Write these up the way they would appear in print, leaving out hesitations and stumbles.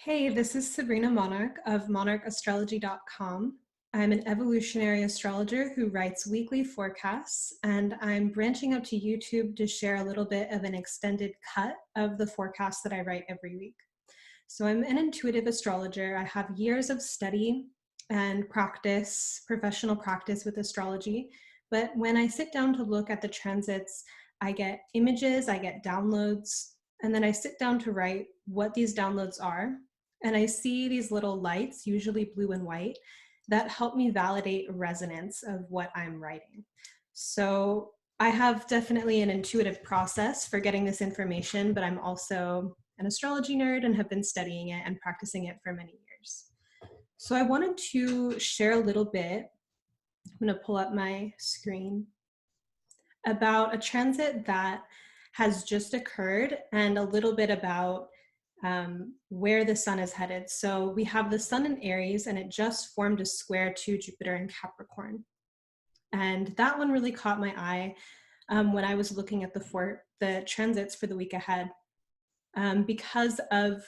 Hey, this is Sabrina Monarch of monarchastrology.com. I'm an evolutionary astrologer who writes weekly forecasts, and I'm branching out to YouTube to share a little bit of an extended cut of the forecasts that I write every week. So I'm an intuitive astrologer. I have years of study and practice, professional practice with astrology. But when I sit down to look at the transits, I get images, I get downloads, and then I sit down to write what these downloads are. And I see these little lights, usually blue and white, that help me validate resonance of what I'm writing. So I have definitely an intuitive process for getting this information, but I'm also an astrology nerd and have been studying it and practicing it for many years. So I wanted to share a little bit. I'm going to pull up my screen about a transit that has just occurred and a little bit about where the sun is headed. So we have the sun in Aries and it just formed a square to Jupiter in Capricorn. And that one really caught my eye when I was looking at the transits for the week ahead, because of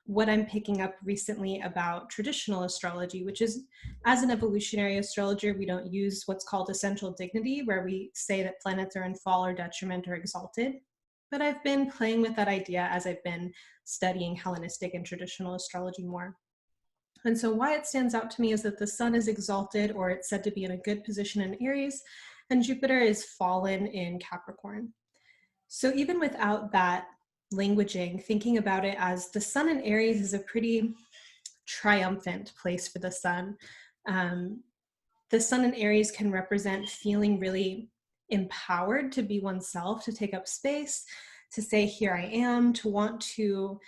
what I'm picking up recently about traditional astrology, which is, as an evolutionary astrologer, we don't use what's called essential dignity, where we say that planets are in fall or detriment or exalted. But I've been playing with that idea as I've been studying Hellenistic and traditional astrology more. And so why it stands out to me is that the sun is exalted, or it's said to be in a good position in Aries, and Jupiter is fallen in Capricorn. So even without that languaging, thinking about it as the sun in Aries is a pretty triumphant place for the sun. The sun in Aries can represent feeling really empowered to be oneself, to take up space, to say, here I am, to want to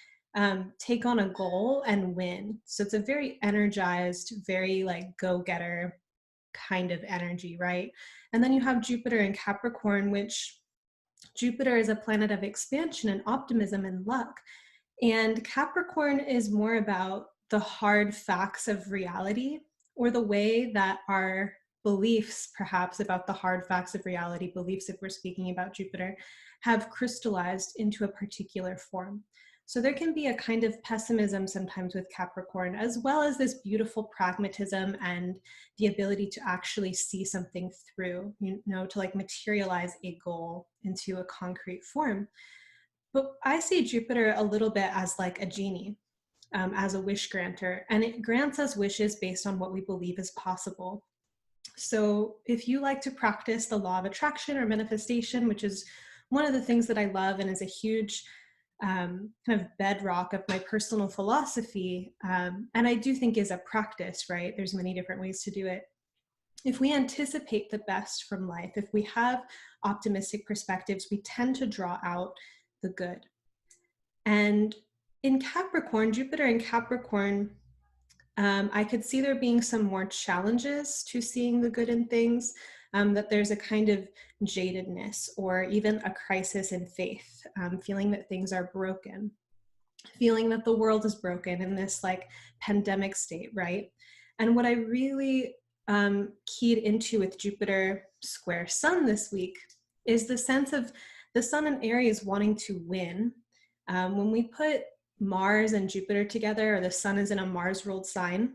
take on a goal and win. So it's a very energized, very like go-getter kind of energy, right? And then you have Jupiter in Capricorn, which Jupiter is a planet of expansion and optimism and luck. And Capricorn is more about the hard facts of reality, or the way that our beliefs, perhaps about the hard facts of reality, beliefs if we're speaking about Jupiter, have crystallized into a particular form. So there can be a kind of pessimism sometimes with Capricorn, as well as this beautiful pragmatism and the ability to actually see something through, to like materialize a goal into a concrete form. But I see Jupiter a little bit as like a genie, as a wish granter, and it grants us wishes based on what we believe is possible. So if you like to practice the law of attraction or manifestation, which is one of the things that I love and is a huge kind of bedrock of my personal philosophy, and I do think is a practice, right? There's many different ways to do it. If we anticipate the best from life, if we have optimistic perspectives, we tend to draw out the good. And in Capricorn, Jupiter in Capricorn, I could see there being some more challenges to seeing the good in things, that there's a kind of jadedness or even a crisis in faith, feeling that things are broken, feeling that the world is broken in this like pandemic state, right? And what I really keyed into with Jupiter square Sun this week is the sense of the Sun in Aries wanting to win. When we put Mars and Jupiter together, or the Sun is in a Mars ruled sign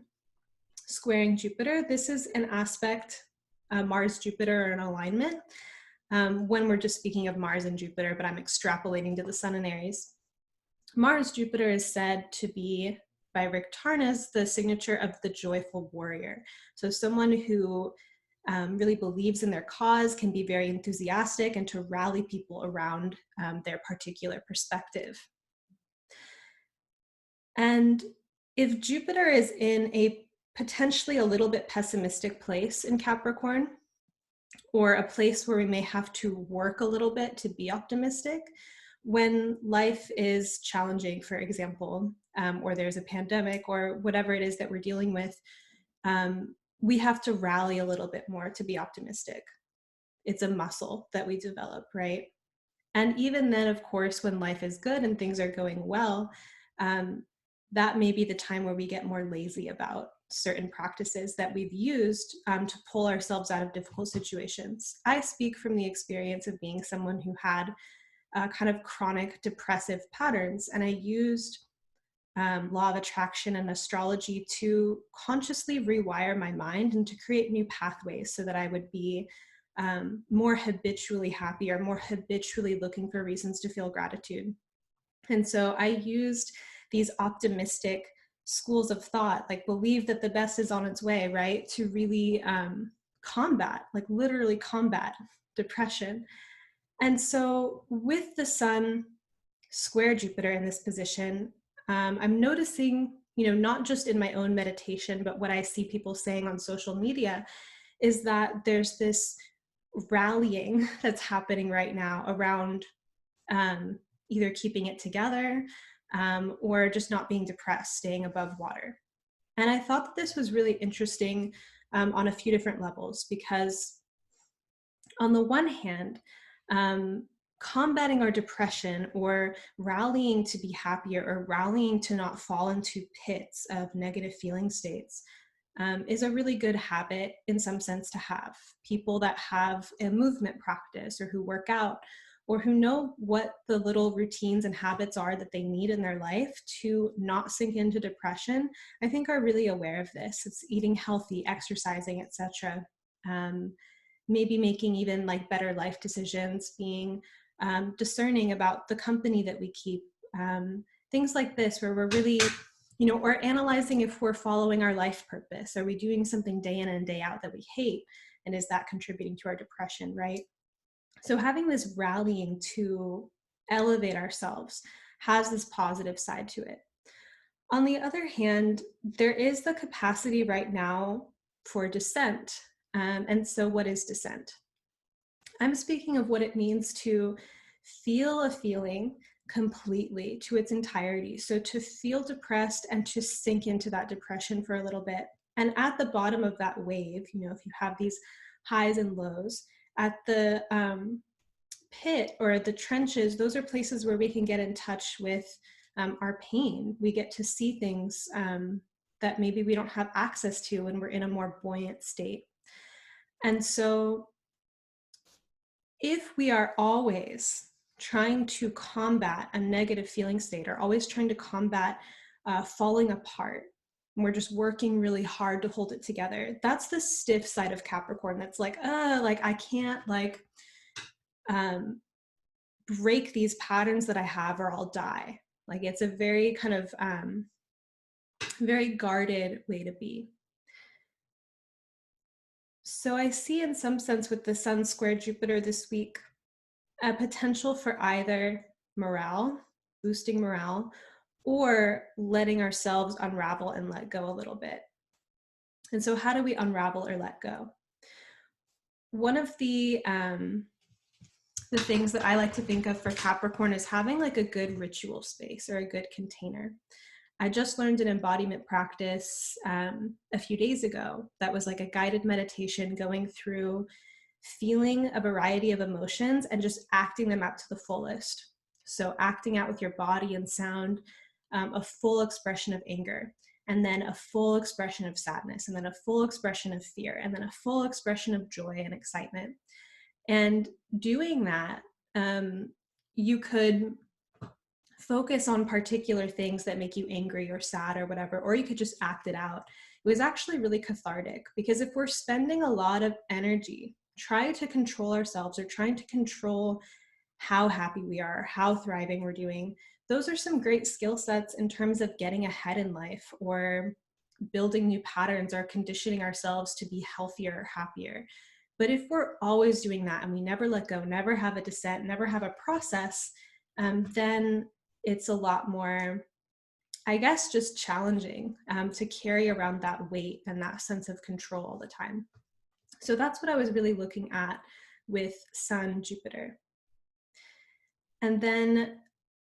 squaring Jupiter, this is an aspect, Mars Jupiter are in alignment, when we're just speaking of Mars and Jupiter, but I'm extrapolating to the Sun in Aries. Mars Jupiter is said to be, by Rick Tarnas, the signature of the joyful warrior. So someone who really believes in their cause, can be very enthusiastic, and to rally people around their particular perspective. And if Jupiter is in a potentially a little bit pessimistic place in Capricorn, or a place where we may have to work a little bit to be optimistic, when life is challenging, for example, or there's a pandemic or whatever it is that we're dealing with, we have to rally a little bit more to be optimistic. It's a muscle that we develop, right? And even then, of course, when life is good and things are going well, that may be the time where we get more lazy about certain practices that we've used to pull ourselves out of difficult situations. I speak from the experience of being someone who had kind of chronic depressive patterns, and I used law of attraction and astrology to consciously rewire my mind and to create new pathways so that I would be more habitually happy or more habitually looking for reasons to feel gratitude. And so I used these optimistic schools of thought, like believe that the best is on its way, right? To really combat, like literally combat depression. And so with the sun square Jupiter in this position, I'm noticing, not just in my own meditation, but what I see people saying on social media is that there's this rallying that's happening right now around either keeping it together or just not being depressed, staying above water. And I thought that this was really interesting on a few different levels, because on the one hand, combating our depression or rallying to be happier or rallying to not fall into pits of negative feeling states is a really good habit in some sense to have. People that have a movement practice or who work out or who know what the little routines and habits are that they need in their life to not sink into depression, I think are really aware of this. It's eating healthy, exercising, etc. Maybe making even like better life decisions, being discerning about the company that we keep, things like this, where we're really, or analyzing if we're following our life purpose. Are we doing something day in and day out that we hate? And is that contributing to our depression, right? So having this rallying to elevate ourselves has this positive side to it. On the other hand, there is the capacity right now for dissent. And so what is dissent? I'm speaking of what it means to feel a feeling completely to its entirety. So to feel depressed and to sink into that depression for a little bit. And at the bottom of that wave, if you have these highs and lows, at the pit or the trenches, those are places where we can get in touch with our pain. We get to see things that maybe we don't have access to when we're in a more buoyant state. And so if we are always trying to combat a negative feeling state or always trying to combat falling apart, and we're just working really hard to hold it together, that's the stiff side of Capricorn. That's like I can't break these patterns that I have or I'll die. Like it's a very kind of very guarded way to be. So I see in some sense with the Sun square Jupiter this week, a potential for either morale, boosting morale, or letting ourselves unravel and let go a little bit. And so how do we unravel or let go? One of the things that I like to think of for Capricorn is having like a good ritual space or a good container. I just learned an embodiment practice a few days ago that was like a guided meditation going through feeling a variety of emotions and just acting them out to the fullest. So acting out with your body and sound a full expression of anger, and then a full expression of sadness, and then a full expression of fear, and then a full expression of joy and excitement. And doing that, you could focus on particular things that make you angry or sad or whatever, or you could just act it out. It was actually really cathartic, because if we're spending a lot of energy trying to control ourselves or trying to control how happy we are, how thriving we're doing, those are some great skill sets in terms of getting ahead in life or building new patterns or conditioning ourselves to be healthier, happier. But if we're always doing that and we never let go, never have a descent, never have a process, then it's a lot more, I guess, just challenging to carry around that weight and that sense of control all the time. So that's what I was really looking at with Sun, Jupiter. And then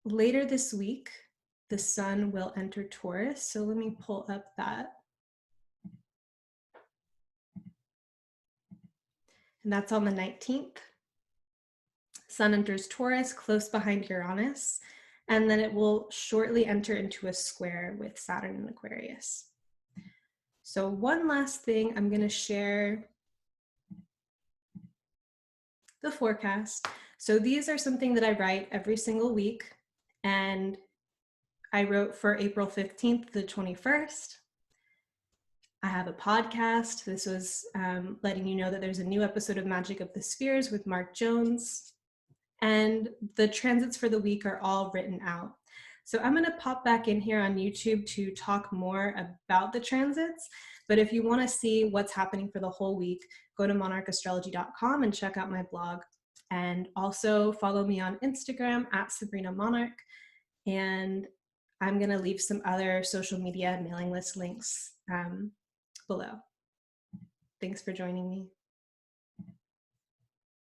later this week, the Sun will enter Taurus. So let me pull up that. And that's on the 19th. Sun enters Taurus, close behind Uranus, and then it will shortly enter into a square with Saturn in Aquarius. So one last thing, I'm going to share the forecast. So these are something that I write every single week, and I wrote for April 15th to the 21st. I have a podcast. This was letting you know that there's a new episode of Magic of the Spheres with Mark Jones. And the transits for the week are all written out. So I'm going to pop back in here on YouTube to talk more about the transits. But if you want to see what's happening for the whole week, go to monarchastrology.com and check out my blog. And also follow me on Instagram at Sabrina Monarch. And I'm going to leave some other social media mailing list links below. Thanks for joining me.